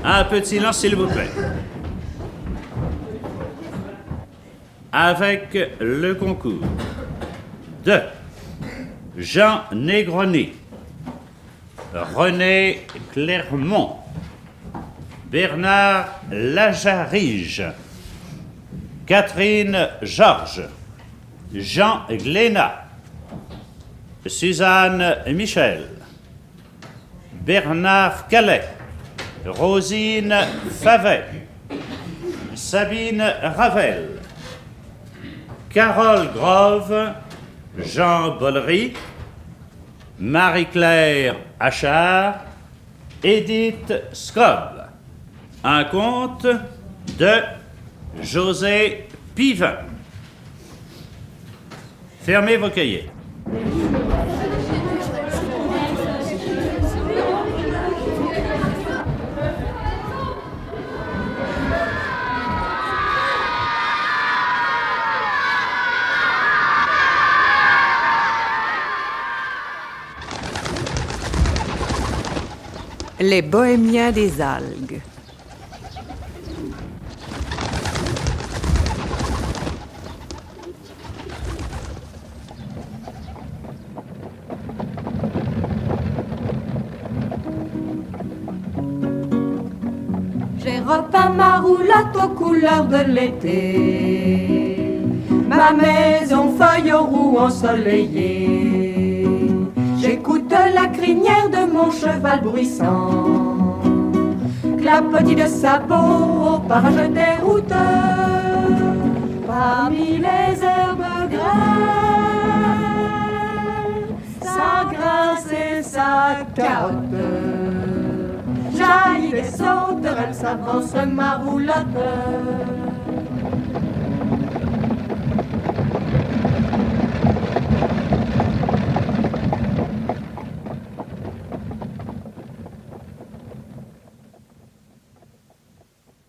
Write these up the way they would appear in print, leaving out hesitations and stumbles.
Un peu de silence, s'il vous plaît. Avec le concours de Jean Négroni, René Clermont, Bernard Lajarige, Catherine Georges, Jean Glénat, Suzanne Michel, Bernard Calais, Rosine Favet, Sabine Ravel, Carole Grove, Jean Bollery, Marie-Claire Achard, Edith Scob. Un conte de José Pivin. Fermez vos cahiers. Les Bohémiens des algues. J'ai repeint ma roulotte aux couleurs de l'été, ma maison feuille aux roues ensoleillées. J'écoute la crinière de mon cheval bruissant, clapotis de sabots au parage des routes, parmi les herbes grêles, sa grasse et sa carotte. Jaillit des sauterelles, s'avance ma roulotte.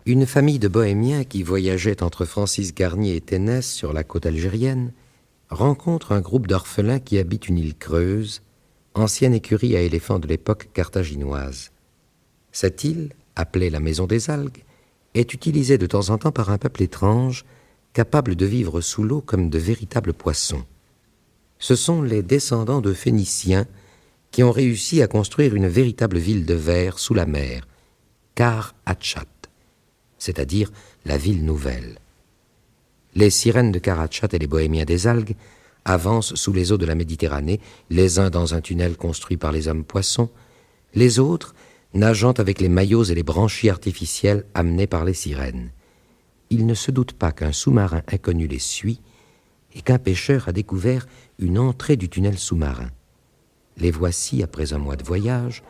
Une famille de bohémiens qui voyageait entre Francis-Garnier et Ténès sur la côte algérienne rencontre un groupe d'orphelins qui habitent une île creuse, ancienne écurie à éléphants de l'époque carthaginoise. Cette île, appelée la Maison des Algues, est utilisée de temps en temps par un peuple étrange, capable de vivre sous l'eau comme de véritables poissons. Ce sont les descendants de Phéniciens qui ont réussi à construire une véritable ville de verre sous la mer, Kar Hatchat, c'est-à-dire la ville nouvelle. Les sirènes de Kar Hatchat et les bohémiens des algues avancent sous les eaux de la Méditerranée, les uns dans un tunnel construit par les hommes poissons, les autres nageant avec les maillots et les branchies artificielles amenés par les sirènes. Ils ne se doutent pas qu'un sous-marin inconnu les suit et qu'un pêcheur a découvert une entrée du tunnel sous-marin. Les voici, après un mois de voyage,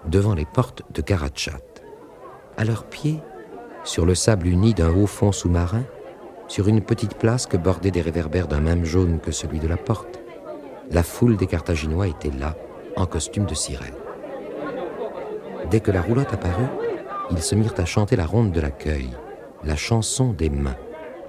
devant les portes de Kar Hatchat. À leurs pieds, sur le sable uni d'un haut fond sous-marin, sur une petite place que bordaient des réverbères d'un même jaune que celui de la porte, la foule des Carthaginois était là, en costume de sirène. Dès que la roulotte apparut, ils se mirent à chanter la ronde de l'accueil, la chanson des mains.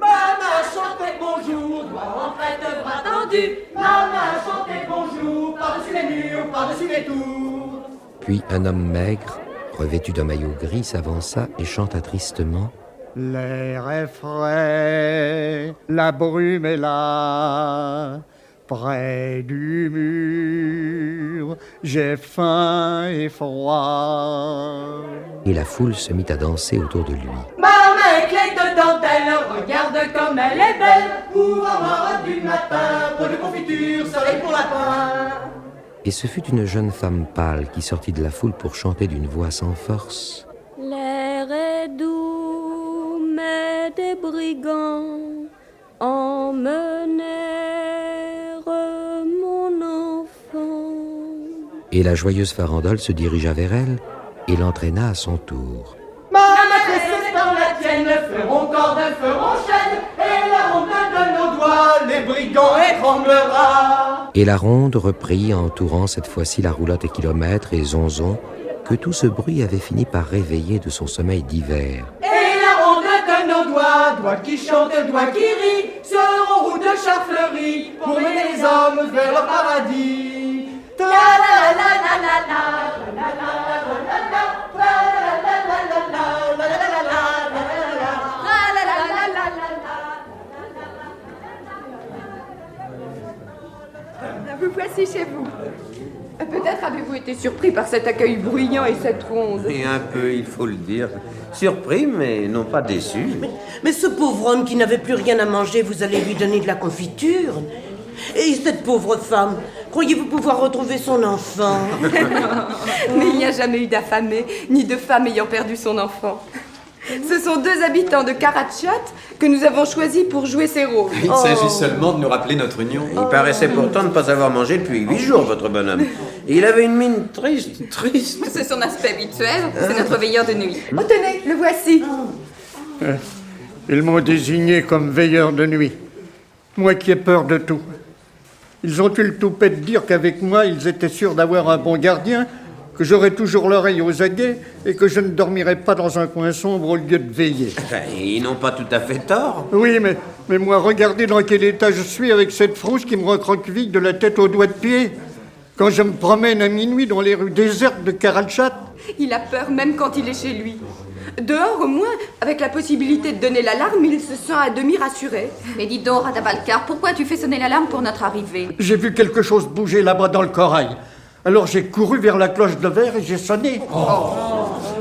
Maman chantez bonjour, doigt en prête, bras tendus. Maman chantez bonjour, par-dessus les murs, par-dessus les tours. Puis un homme maigre, revêtu d'un maillot gris, s'avança et chanta tristement. L'air est frais, la brume est là, près du mur, j'ai faim et froid. Et la foule se mit à danser autour de lui. Maman éclaire de dentelle, regarde comme elle est belle. Pour avoir du matin, pot de confiture, soleil pour lapin. Et ce fut une jeune femme pâle qui sortit de la foule pour chanter d'une voix sans force. L'air est doux, mais des brigands emmenèrent mon enfant. Et la joyeuse farandole se dirigea vers elle et l'entraîna à son tour. Maman tressée dans la tienne, feront corde, feront chaîne, et la ronde de nos doigts, les brigands étranglera. Et la ronde reprit, entourant cette fois-ci la roulotte et kilomètres et Zonzon, que tout ce bruit avait fini par réveiller de son sommeil d'hiver. Et la ronde de nos doigts, doigts qui chantent, doigts qui rient, seront routes de chars fleuris pour mener les hommes vers le paradis. Ta la la la la la la la la la la. voici chez vous. Peut-être avez-vous été surpris par cet accueil bruyant et cette ronde. Et un peu, il faut le dire. Surpris, mais non pas déçu. Mais ce pauvre homme qui n'avait plus rien à manger, vous allez lui donner de la confiture. Et cette pauvre femme, croyez-vous pouvoir retrouver son enfant? Mais il n'y a jamais eu d'affamé, ni de femme ayant perdu son enfant. Ce sont 2 habitants de Karachat que nous avons choisis pour jouer ces rôles. Il s'agit seulement de nous rappeler notre union. Il paraissait pourtant ne pas avoir mangé depuis 8 jours, votre bonhomme. Et il avait une mine triste. C'est son aspect habituel, c'est notre veilleur de nuit. Oh tenez, le voici. Ils m'ont désigné comme veilleur de nuit. Moi qui ai peur de tout. Ils ont eu le toupet de dire qu'avec moi, ils étaient sûrs d'avoir un bon gardien, que j'aurais toujours l'oreille aux aguets et que je ne dormirais pas dans un coin sombre au lieu de veiller. Ils n'ont pas tout à fait tort. Oui, mais moi, regardez dans quel état je suis avec cette frousse qui me recroqueville de la tête aux doigts de pied. Quand je me promène à minuit dans les rues désertes de Karachat. Il a peur même quand il est chez lui. Dehors, au moins, avec la possibilité de donner l'alarme, il se sent à demi rassuré. Mais dis donc, Radabalkar, pourquoi tu fais sonner l'alarme pour notre arrivée? J'ai vu quelque chose bouger là-bas dans le corail. Alors j'ai couru vers la cloche de verre et j'ai sonné.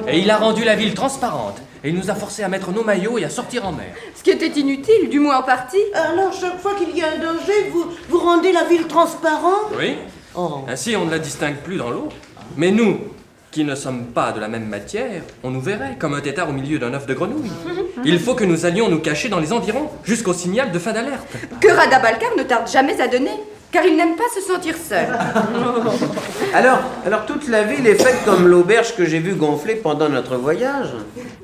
Et il a rendu la ville transparente. Et il nous a forcés à mettre nos maillots et à sortir en mer. Ce qui était inutile, du moins en partie. Alors, chaque fois qu'il y a un danger, vous rendez la ville transparente? Oui. Ainsi, on ne la distingue plus dans l'eau. Mais nous, qui ne sommes pas de la même matière, on nous verrait comme un tétard au milieu d'un œuf de grenouille. Il faut que nous allions nous cacher dans les environs, jusqu'au signal de fin d'alerte. Que Radabalkar ne tarde jamais à donner, car il n'aime pas se sentir seul. Alors toute la ville est faite comme l'auberge que j'ai vue gonfler pendant notre voyage.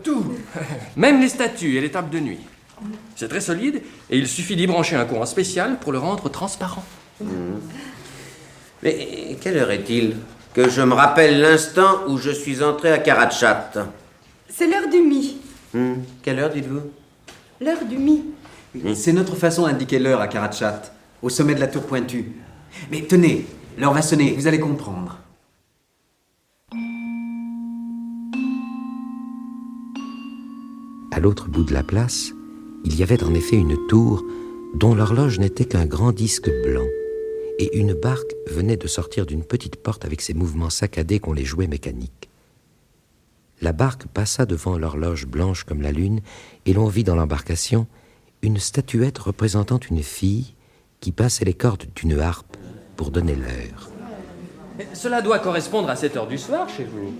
Tout. Même les statues et les tables de nuit. C'est très solide, et il suffit d'y brancher un courant spécial pour le rendre transparent. Mais quelle heure est-il? Que je me rappelle l'instant où je suis entré à Karachat. C'est l'heure du mi. Quelle heure, dites-vous? L'heure du mi. C'est notre façon d'indiquer l'heure à Karachat, au sommet de la tour pointue. Mais tenez, l'heure va sonner, vous allez comprendre. À l'autre bout de la place, il y avait en effet une tour dont l'horloge n'était qu'un grand disque blanc, et une barque venait de sortir d'une petite porte avec ses mouvements saccadés qu'on les jouait mécaniques. La barque passa devant l'horloge blanche comme la lune, et l'on vit dans l'embarcation une statuette représentant une fille qui passait les cordes d'une harpe pour donner l'heure. Cela doit correspondre à 7 heures du soir chez vous.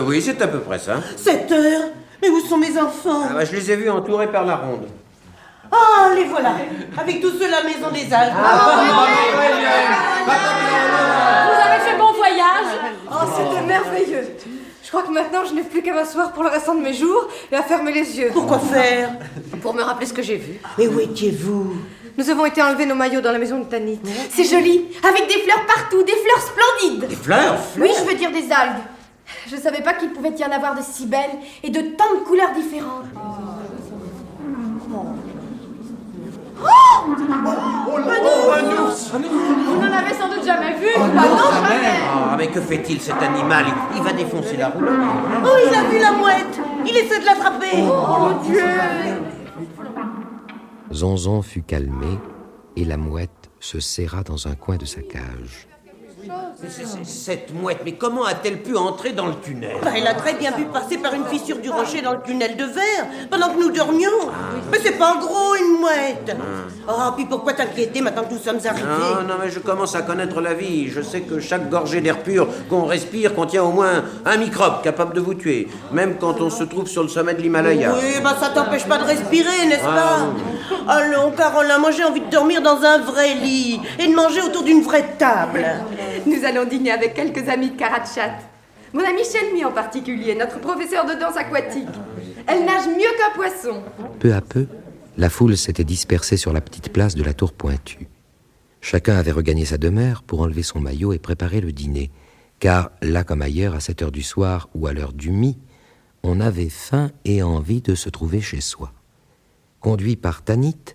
Oui, c'est à peu près ça. 7 heures? Mais où sont mes enfants? Je les ai vus entourés par la ronde. Ah, les voilà, avec tous ceux la maison des algues. Vous avez fait bon voyage? Oh, c'était merveilleux. Je crois que maintenant, je n'ai plus qu'à m'asseoir pour le restant de mes jours et à fermer les yeux. Pourquoi faire? Pour me rappeler ce que j'ai vu. Mais où étiez-vous? Nous avons été enlever nos maillots dans la maison de Tanit. C'est joli, avec des fleurs partout, des fleurs splendides. Des fleurs? Oui, je veux dire des algues. Je savais pas qu'il pouvait y en avoir de si belles et de tant de couleurs différentes. Vous n'en avez sans doute jamais vu? Non, jamais. Mais que fait-il cet animal? Il va défoncer la roulotte. Oh, il a vu la mouette. Il essaie de l'attraper. Oh mon Dieu! Zonzon fut calmé, et la mouette se serra dans un coin de sa cage. Cette mouette, mais comment a-t-elle pu entrer dans le tunnel? Elle a très bien pu passer par une fissure du rocher dans le tunnel de verre, pendant que nous dormions. Mais c'est pas gros, une mouette. Oh, puis pourquoi t'inquiéter maintenant que nous sommes arrivés? Non, mais je commence à connaître la vie. Je sais que chaque gorgée d'air pur qu'on respire contient au moins un microbe capable de vous tuer, même quand on se trouve sur le sommet de l'Himalaya. Oui, ça t'empêche pas de respirer, n'est-ce pas? Allons, Caroline, moi j'ai envie de dormir dans un vrai lit et de manger autour d'une vraie table. Nous allons dîner avec quelques amis de Karachat. Mon amie Shelmy en particulier, notre professeur de danse aquatique. Elle nage mieux qu'un poisson. Peu à peu, la foule s'était dispersée sur la petite place de la tour pointue. Chacun avait regagné sa demeure pour enlever son maillot et préparer le dîner, car là comme ailleurs, à 7 heures du soir ou à l'heure du mi, on avait faim et envie de se trouver chez soi. Conduits par Tanit,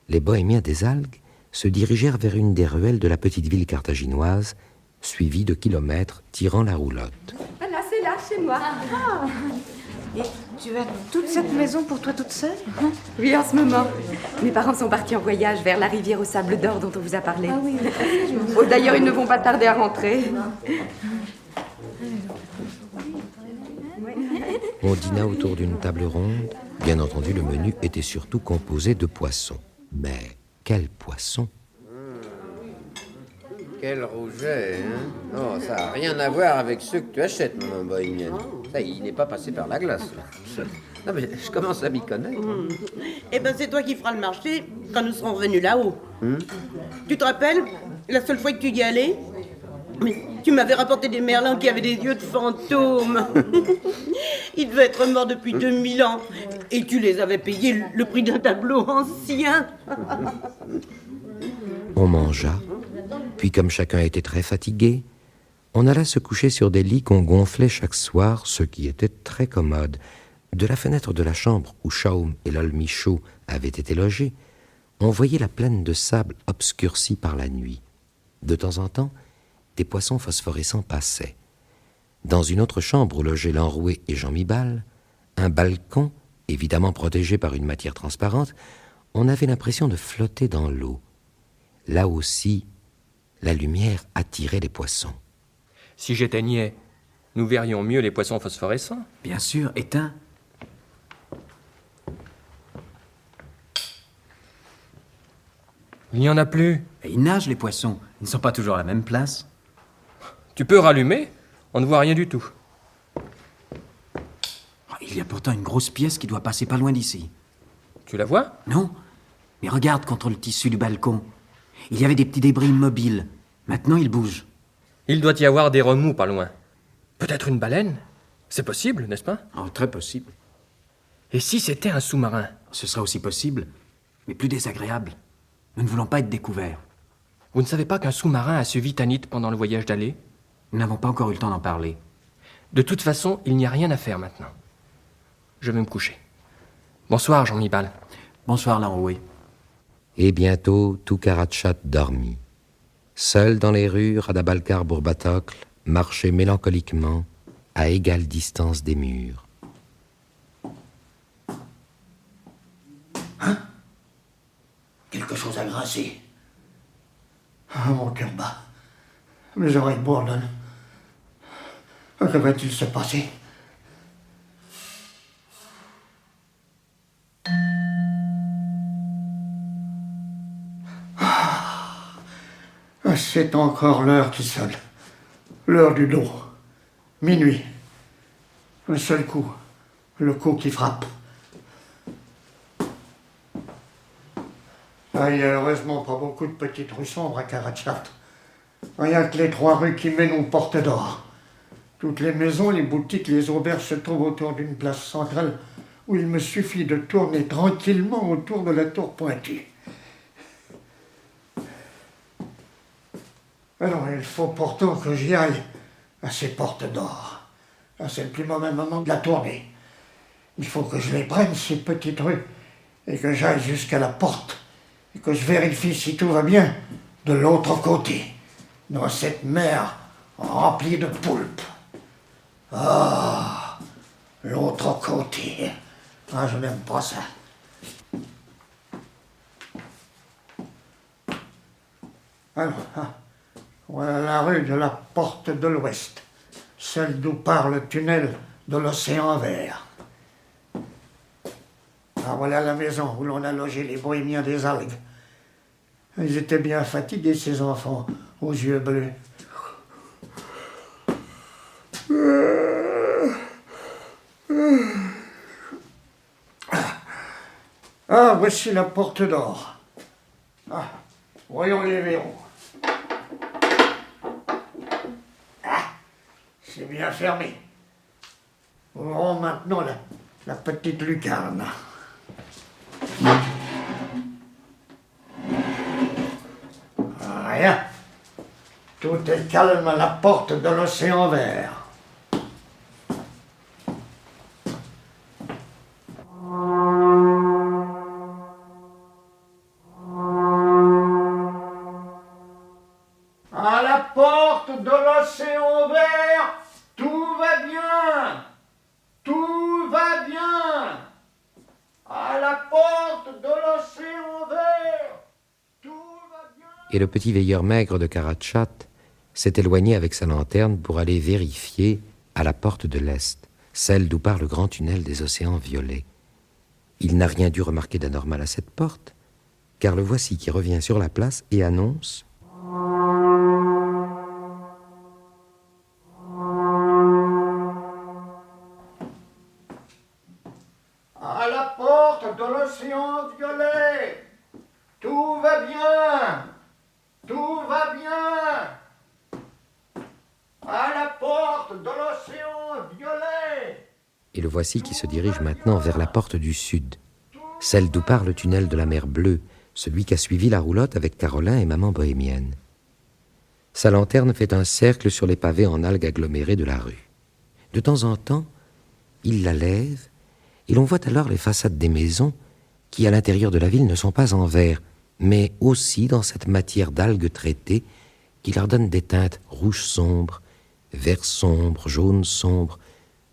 les bohémiens des algues se dirigèrent vers une des ruelles de la petite ville carthaginoise, suivis de kilomètres tirant la roulotte. Voilà, c'est là, chez moi. Et tu as toute cette maison pour toi toute seule? Oui, en ce moment. Mes parents sont partis en voyage vers la rivière au sable d'or dont on vous a parlé. Ah oui. Oh, d'ailleurs, ils ne vont pas tarder à rentrer. On dîna autour d'une table ronde. Bien entendu, le menu était surtout composé de poissons. Mais quel poisson! Quel rouget, hein? Oh, ça n'a rien à voir avec ceux que tu achètes, mon bohemien. Ça, il n'est pas passé par la glace, là. Non, mais je commence à m'y connaître. Eh ben, c'est toi qui feras le marché quand nous serons revenus là-haut. Tu te rappelles, la seule fois que tu y allais, mais tu m'avais rapporté des merlins qui avaient des yeux de fantômes. Ils devaient être morts depuis 2000 ans. Et tu les avais payés le prix d'un tableau ancien. On mangea, puis comme chacun était très fatigué, on alla se coucher sur des lits qu'on gonflait chaque soir, ce qui était très commode. De la fenêtre de la chambre où Chaume et Lol Michaud avaient été logés, on voyait la plaine de sable obscurcie par la nuit. De temps en temps, des poissons phosphorescents passaient. Dans une autre chambre où logeaient l'enroué et Jean Mibal, un balcon, évidemment protégé par une matière transparente, on avait l'impression de flotter dans l'eau. Là aussi, la lumière attirait les poissons. Si j'éteignais, nous verrions mieux les poissons phosphorescents. Bien sûr, éteins. Il n'y en a plus. Et ils nagent, les poissons. Ils ne sont pas toujours à la même place. Tu peux rallumer, on ne voit rien du tout. Il y a pourtant une grosse pièce qui doit passer pas loin d'ici. Tu la vois? Non, mais regarde contre le tissu du balcon. Il y avait des petits débris immobiles. Maintenant, ils bougent. Il doit y avoir des remous pas loin. Peut-être une baleine? C'est possible, n'est-ce pas? Oh, très possible. Et si c'était un sous-marin? Ce serait aussi possible, mais plus désagréable. Nous ne voulons pas être découverts. Vous ne savez pas qu'un sous-marin a suivi Tanit pendant le voyage d'aller? Nous n'avons pas encore eu le temps d'en parler. De toute façon, il n'y a rien à faire maintenant. Je vais me coucher. Bonsoir, Jean Mibal. Bonsoir, l'enroué. Et bientôt, tout Karatchat dormit. Seul dans les rues, Radabalkar Bourbatocle marchait mélancoliquement à égale distance des murs. Hein? Quelque chose a grincé. Ah, mon cœur bat. Mes oreilles bourdonnent. Que va-t-il se passer? C'est encore l'heure qui sonne. L'heure du dos. Minuit. Un seul coup. Le coup qui frappe. Il y a heureusement pas beaucoup de petites rues sombres à Karatchat. Rien que les 3 rues qui mènent aux portes d'or. Toutes les maisons, les boutiques, les auberges se trouvent autour d'une place centrale où il me suffit de tourner tranquillement autour de la tour pointue. Alors, il faut pourtant que j'y aille à ces portes d'or. Là, c'est le plus mauvais moment de la tournée. Il faut que je les prenne, ces petites rues, et que j'aille jusqu'à la porte, et que je vérifie si tout va bien de l'autre côté, dans cette mer remplie de poulpes. Ah, l'autre côté. Ah, je n'aime pas ça. Alors, voilà la rue de la Porte de l'Ouest, celle d'où part le tunnel de l'océan vert. Ah, voilà la maison où l'on a logé les bohémiens des algues. Ils étaient bien fatigués, ces enfants, aux yeux bleus. Ah, voici la porte d'or. Ah, voyons les verrous. C'est bien fermé. Ouvrons maintenant la petite lucarne. Rien. Tout est calme à la porte de l'océan vert. À la porte de l'océan vert, tout va bien. Tout va et le petit veilleur maigre de Karachat s'est éloigné avec sa lanterne pour aller vérifier à la porte de l'Est, celle d'où part le grand tunnel des océans violets. Il n'a rien dû remarquer d'anormal à cette porte, car le voici qui revient sur la place et annonce « À la porte de l'océan violet, tout va bien, tout va bien. À la porte de l'océan violet. » Et le voici qui se dirige maintenant vers la porte du sud, celle d'où part le tunnel de la mer Bleue, celui qu'a suivi la roulotte avec Carolin et maman bohémienne. Sa lanterne fait un cercle sur les pavés en algues agglomérées de la rue. De temps en temps, il la lève, et l'on voit alors les façades des maisons qui, à l'intérieur de la ville, ne sont pas en verre, mais aussi dans cette matière d'algues traitées qui leur donne des teintes rouge sombre, vert sombre, jaune sombre,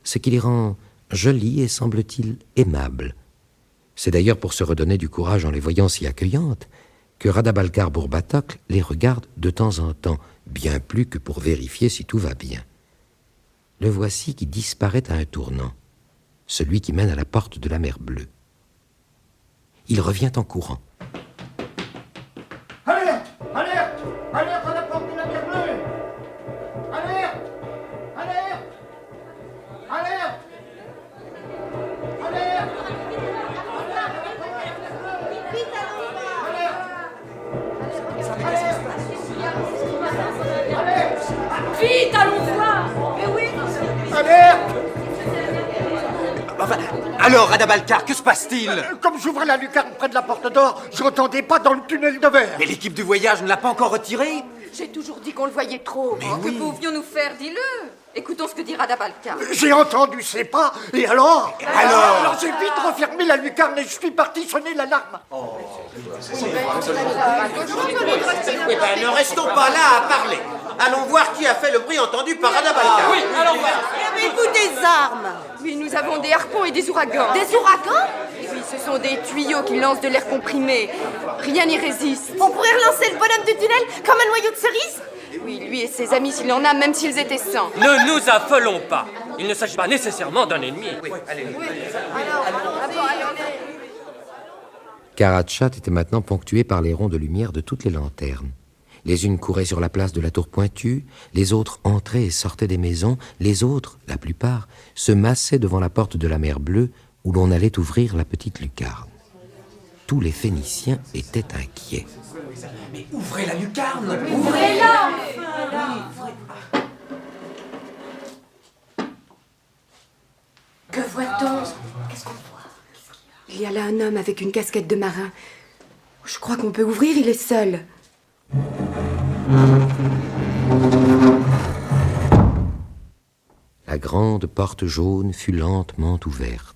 ce qui les rend jolies et, semble-t-il, aimables. C'est d'ailleurs pour se redonner du courage en les voyant si accueillantes que Radabalkar Bourbatok les regarde de temps en temps, bien plus que pour vérifier si tout va bien. Le voici qui disparaît à un tournant, celui qui mène à la porte de la mer Bleue. Il revient en courant. Alerte! Alerte! Alerte à la porte de la mer Bleue! Alerte! Alerte! Alerte! Alerte! Vite, allons voir. Mais oui. Alerte! Enfin, alors, Radabalkar, que se passe-t-il? Comme j'ouvrais la lucarne près de la porte d'or, j'entendais pas dans le tunnel de verre. Mais l'équipe du voyage ne l'a pas encore retiré? J'ai toujours dit qu'on le voyait trop. oui. Que pouvions-nous faire, dis-le. Écoutons ce que dit Radabalkar. J'ai entendu ses pas, et alors? Alors j'ai vite refermé la lucarne et je suis parti sonner l'alarme. Ne restons pas là à parler. Allons voir qui a fait le bruit entendu par Radabalkar. Oui, allons voir. Avez-vous des armes? Oui, nous avons des harpons et des ouragans. Des ouragans? Oui, ce sont des tuyaux qui lancent de l'air comprimé. Rien n'y résiste. On pourrait relancer le bonhomme du tunnel comme un noyau de cerise? Oui, lui et ses amis, s'il en a, même s'ils étaient sains. Ne nous affolons pas. Il ne s'agit pas nécessairement d'un ennemi. Karachat était maintenant ponctué par les ronds de lumière de toutes les lanternes. Les unes couraient sur la place de la tour pointue, les autres entraient et sortaient des maisons, les autres, la plupart, se massaient devant la porte de la mer Bleue où l'on allait ouvrir la petite lucarne. Tous les Phéniciens étaient inquiets. Mais ouvrez la lucarne! Ouvrez-la! Que voit-on? Qu'est-ce qu'on voit? Il y a là un homme avec une casquette de marin. Je crois qu'on peut ouvrir, il est seul. La grande porte jaune fut lentement ouverte.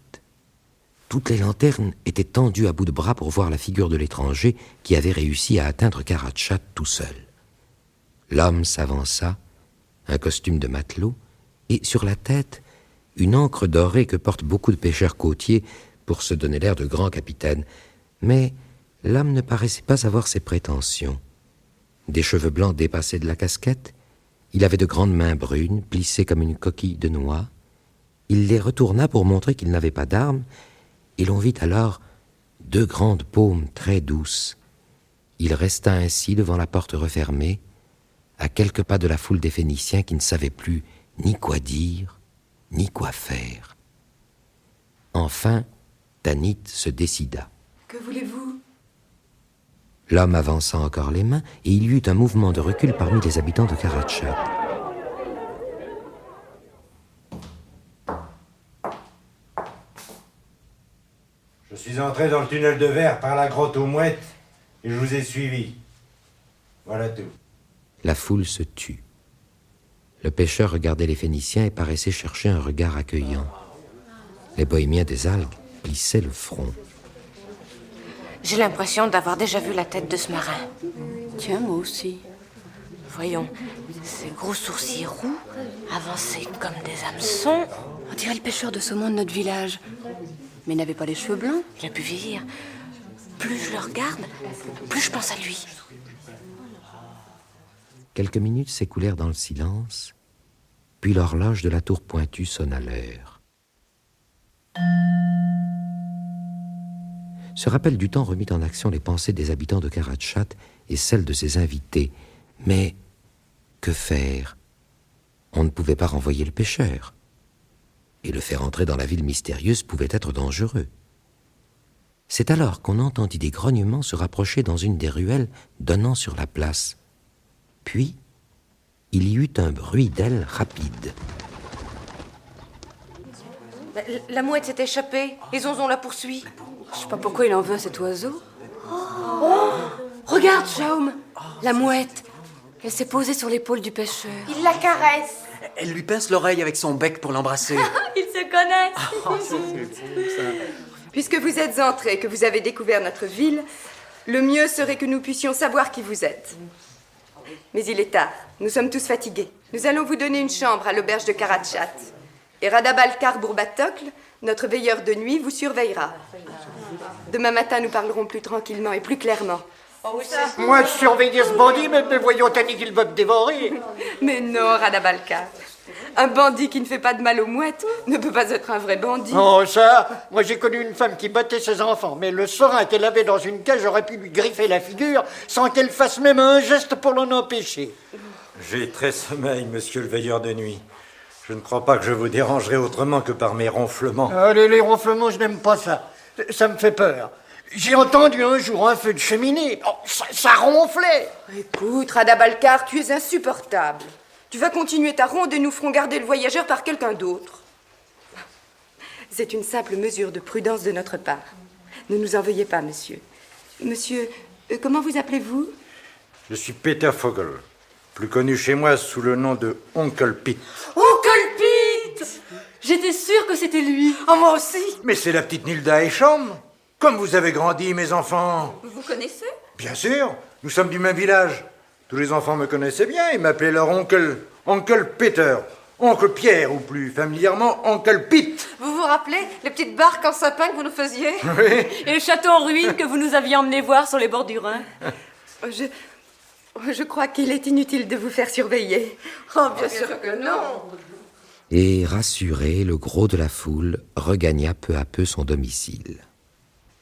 Toutes les lanternes étaient tendues à bout de bras pour voir la figure de l'étranger qui avait réussi à atteindre Karachat tout seul. L'homme s'avança, un costume de matelot, et sur la tête, une ancre dorée que portent beaucoup de pêcheurs côtiers pour se donner l'air de grand capitaine. Mais l'homme ne paraissait pas avoir ses prétentions. Des cheveux blancs dépassaient de la casquette, il avait de grandes mains brunes, plissées comme une coquille de noix. Il les retourna pour montrer qu'il n'avait pas d'armes, et l'on vit alors 2 grandes paumes très douces. Il resta ainsi devant la porte refermée, à quelques pas de la foule des Phéniciens qui ne savaient plus ni quoi dire, ni quoi faire. Enfin, Tanit se décida. Que voulez-vous? L'homme avança encore les mains, et il y eut un mouvement de recul parmi les habitants de Karachat. Je suis entré dans le tunnel de verre par la grotte aux mouettes et je vous ai suivi. Voilà tout. La foule se tut. Le pêcheur regardait les Phéniciens et paraissait chercher un regard accueillant. Les bohémiens des algues plissaient le front. J'ai l'impression d'avoir déjà vu la tête de ce marin. Tiens, moi aussi. Voyons, ces gros sourcils roux, avancés comme des hameçons. On dirait le pêcheur de saumon de notre village. Mais il n'avait pas les cheveux blancs. Il a pu vieillir. Plus je le regarde, plus je pense à lui. Quelques minutes s'écoulèrent dans le silence, puis l'horloge de la tour pointue sonna l'heure. Ce rappel du temps remit en action les pensées des habitants de Karatchat et celles de ses invités. Mais que faire? On ne pouvait pas renvoyer le pêcheur. Et le faire entrer dans la ville mystérieuse pouvait être dangereux. C'est alors qu'on entendit des grognements se rapprocher dans une des ruelles donnant sur la place. Puis, il y eut un bruit d'ailes rapide. La mouette s'est échappée et Zonzon la poursuit. Je sais pas pourquoi il en veut à cet oiseau. Oh, regarde, Jaume, la mouette. Elle s'est posée sur l'épaule du pêcheur. Il la caresse. Elle lui pince l'oreille avec son bec pour l'embrasser. Ils se connaissent. Puisque vous êtes entrés, que vous avez découvert notre ville, le mieux serait que nous puissions savoir qui vous êtes. Mais il est tard, nous sommes tous fatigués. Nous allons vous donner une chambre à l'auberge de Karatchat. Et Radabalkar Bourbatocle, notre veilleur de nuit, vous surveillera. Demain matin, nous parlerons plus tranquillement et plus clairement. Moi, je surveillais ce bandit, mais voyons, t'as dit qu'il va me dévorer. Mais non, Radabalkar. Un bandit qui ne fait pas de mal aux mouettes ne peut pas être un vrai bandit. Oh, ça, moi j'ai connu une femme qui battait ses enfants, mais le serin qu'elle avait dans une cage aurait pu lui griffer la figure sans qu'elle fasse même un geste pour l'en empêcher. J'ai très sommeil, monsieur le veilleur de nuit. Je ne crois pas que je vous dérangerai autrement que par mes ronflements. Les ronflements, je n'aime pas ça. Ça me fait peur. J'ai entendu un jour un feu de cheminée. Oh, ça ronflait. Écoute, Radabalkar, tu es insupportable. Tu vas continuer ta ronde et nous ferons garder le voyageur par quelqu'un d'autre. C'est une simple mesure de prudence de notre part. Ne nous en veuillez pas, monsieur. Monsieur, comment vous appelez-vous? Je suis Peter Fogel, plus connu chez moi sous le nom de Oncle Pete. Oncle Pete! J'étais sûre que c'était lui. Oh, moi aussi. Mais c'est la petite Nilda Esham. Comme vous avez grandi, mes enfants. Vous connaissez? Bien sûr, nous sommes du même village. Tous les enfants me connaissaient bien et m'appelaient leur oncle, Oncle Peter, Oncle Pierre ou plus familièrement Oncle Pete. Vous vous rappelez les petites barques en sapin que vous nous faisiez? Oui. Et le château en ruine que vous nous aviez emmené voir sur les bords du Rhin? Je crois qu'il est inutile de vous faire surveiller. Oh, bien sûr que non. Et rassuré, le gros de la foule regagna peu à peu son domicile.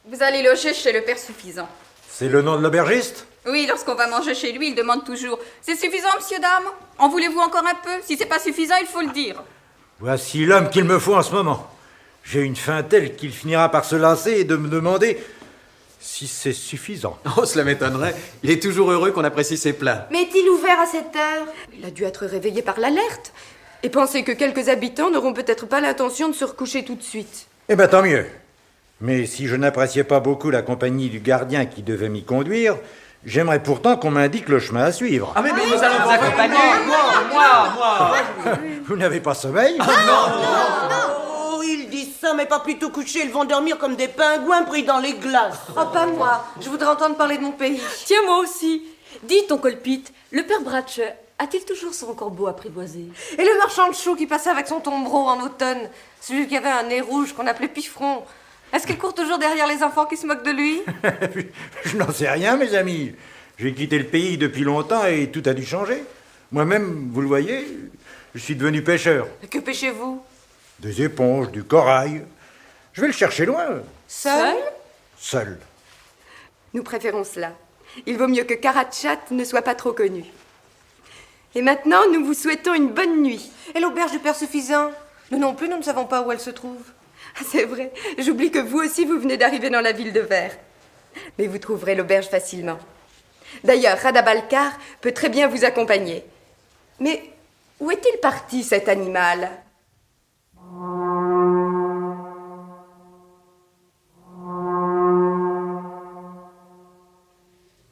Vous allez loger chez le père suffisant. C'est le nom de l'aubergiste? Oui, lorsqu'on va manger chez lui, il demande toujours « C'est suffisant, monsieur, dame? En voulez-vous encore un peu? Si c'est pas suffisant, il faut le dire. » Voici l'homme qu'il me faut en ce moment. J'ai une faim telle qu'il finira par se lasser et de me demander si c'est suffisant. Oh, cela m'étonnerait. Il est toujours heureux qu'on apprécie ses plats. Mais est-il ouvert à cette heure? Il a dû être réveillé par l'alerte et penser que quelques habitants n'auront peut-être pas l'intention de se recoucher tout de suite. Eh bien, tant mieux. Mais si je n'appréciais pas beaucoup la compagnie du gardien qui devait m'y conduire, j'aimerais pourtant qu'on m'indique le chemin à suivre. Ah mais nous allons vous accompagner. Moi. Vous n'avez pas sommeil? Oh, ils disent ça, mais pas plutôt couchés. Ils vont dormir comme des pingouins pris dans les glaces. Oh, pas moi. Je voudrais entendre parler de mon pays. Tiens, moi aussi. Dites, oncle Pete, le père Bratche a-t-il toujours son corbeau apprivoisé? Et le marchand de choux qui passait avec son tombereau en automne, celui qui avait un nez rouge qu'on appelait Piffron, est-ce qu'il court toujours derrière les enfants qui se moquent de lui? Je n'en sais rien, mes amis. J'ai quitté le pays depuis longtemps et tout a dû changer. Moi-même, vous le voyez, je suis devenu pêcheur. Que pêchez-vous? Des éponges, du corail. Je vais le chercher loin. Seul? Seul. Nous préférons cela. Il vaut mieux que Karatchat ne soit pas trop connu. Et maintenant, nous vous souhaitons une bonne nuit. Et l'auberge du père suffisant? Nous non plus, nous ne savons pas où elle se trouve. C'est vrai, j'oublie que vous aussi, vous venez d'arriver dans la ville de Ver. Mais vous trouverez l'auberge facilement. D'ailleurs, Radabalkar peut très bien vous accompagner. Mais où est-il parti, cet animal?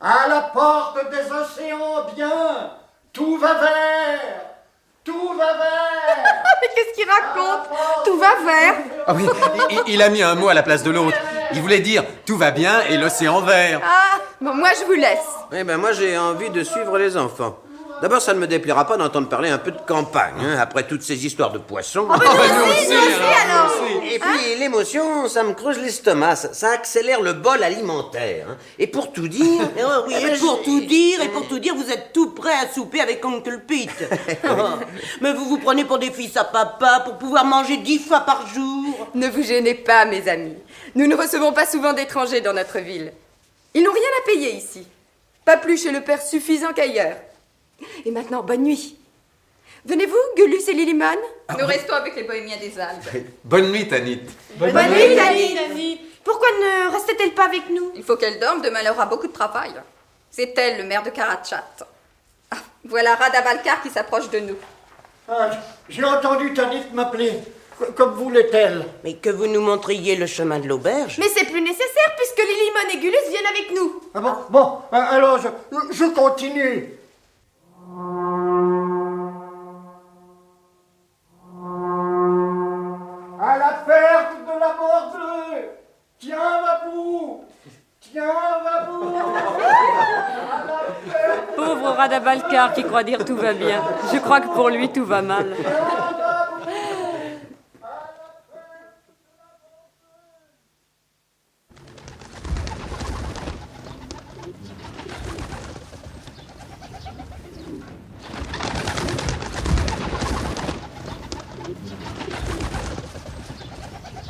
À la porte des océans, bien. Tout va vert. Tout va vert. Mais qu'est-ce qu'il raconte? Tout va vert. Ah oui, il a mis un mot à la place de l'autre. Il voulait dire tout va bien et l'océan vert. Ah, bon, moi je vous laisse. Eh ben moi j'ai envie de suivre les enfants. D'abord, ça ne me déplaira pas d'entendre parler un peu de campagne, hein, après toutes ces histoires de poissons. Nous aussi alors. Et Et puis l'émotion, ça me creuse l'estomac, ça accélère le bol alimentaire. Hein. Et pour tout dire... Oui, et pour tout dire, vous êtes tout prêt à souper avec Oncle Pete. Mais vous vous prenez pour des fils à papa pour pouvoir manger 10 fois par jour. Ne vous gênez pas, mes amis. Nous ne recevons pas souvent d'étrangers dans notre ville. Ils n'ont rien à payer ici. Pas plus chez le père Suffisant qu'ailleurs. Et maintenant, bonne nuit. Venez-vous, Gullus et Lilimon? Nous restons avec les bohémiens des Alpes. Bonne nuit, Tanit. Bonne nuit, Tanit. Pourquoi ne restait-elle pas avec nous? Il faut qu'elle dorme, demain elle aura beaucoup de travail. C'est elle, le maire de Karatchat. Ah, voilà Radavalkar qui s'approche de nous. Ah, j'ai entendu Tanit m'appeler. Comme voulait-elle? Mais que vous nous montriez le chemin de l'auberge. Mais c'est plus nécessaire puisque Lilimon et Gullus viennent avec nous. Ah bon, alors je continue. À la perte de la mort bleue, tiens va bout, tiens va bout. Pauvre Radavalkar qui croit dire tout va bien. Je crois que pour lui tout va mal.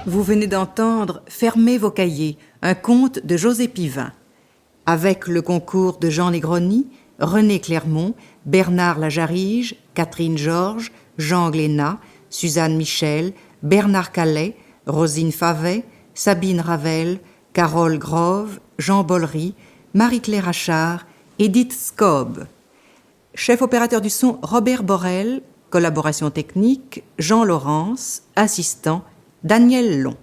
Vous venez d'entendre Fermez vos cahiers, un conte de José Pivin. Avec le concours de Jean Negroni, René Clermont, Bernard Lajarige, Catherine Georges, Jean Glénat, Suzanne Michel, Bernard Calais, Rosine Favet, Sabine Ravel, Carole Grove, Jean Bollery, Marie-Claire Achard, Edith Scob. Chef opérateur du son Robert Borel, collaboration technique Jean Laurence, assistant Daniel Long.